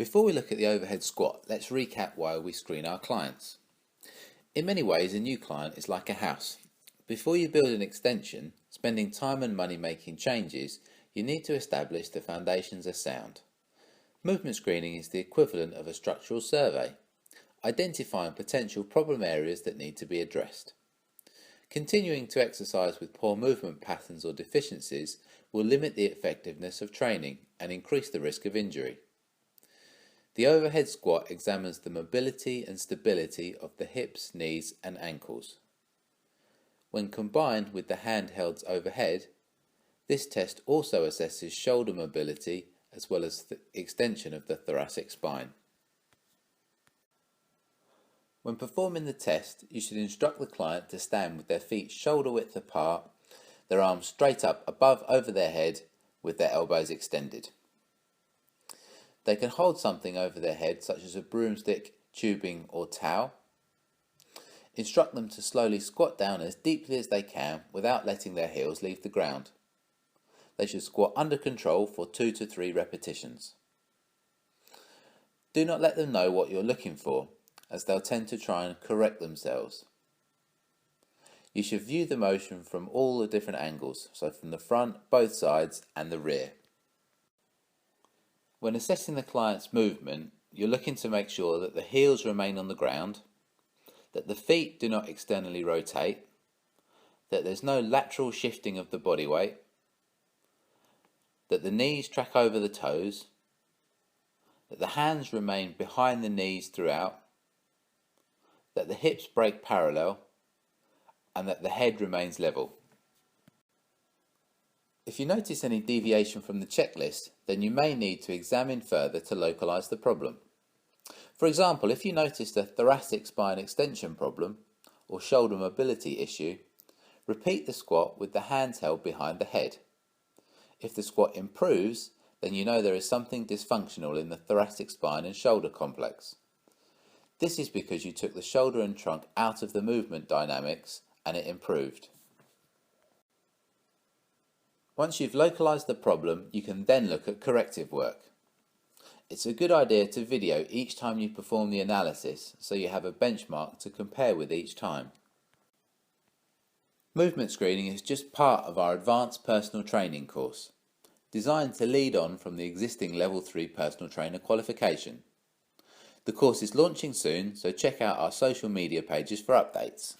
Before we look at the overhead squat, let's recap why we screen our clients. In many ways, a new client is like a house. Before you build an extension, spending time and money making changes, you need to establish the foundations are sound. Movement screening is the equivalent of a structural survey, identifying potential problem areas that need to be addressed. Continuing to exercise with poor movement patterns or deficiencies will limit the effectiveness of training and increase the risk of injury. The overhead squat examines the mobility and stability of the hips, knees and ankles. When combined with the hand held overhead, this test also assesses shoulder mobility as well as the extension of the thoracic spine. When performing the test, you should instruct the client to stand with their feet shoulder width apart, their arms straight up above over their head with their elbows extended. They can hold something over their head such as a broomstick, tubing or towel. Instruct them to slowly squat down as deeply as they can without letting their heels leave the ground. They should squat under control for 2 to 3 repetitions. Do not let them know what you're looking for, as they'll tend to try and correct themselves. You should view the motion from all the different angles, so from the front, both sides and the rear. When assessing the client's movement, you're looking to make sure that the heels remain on the ground, that the feet do not externally rotate, that there's no lateral shifting of the body weight, that the knees track over the toes, that the hands remain behind the knees throughout, that the hips break parallel, and that the head remains level. If you notice any deviation from the checklist, then you may need to examine further to localize the problem. For example, if you noticed a thoracic spine extension problem or shoulder mobility issue, repeat the squat with the hands held behind the head. If the squat improves, then you know there is something dysfunctional in the thoracic spine and shoulder complex. This is because you took the shoulder and trunk out of the movement dynamics and it improved. Once you've localized the problem, you can then look at corrective work. It's a good idea to video each time you perform the analysis so you have a benchmark to compare with each time. Movement screening is just part of our advanced personal training course, designed to lead on from the existing Level 3 personal trainer qualification. The course is launching soon, so check out our social media pages for updates.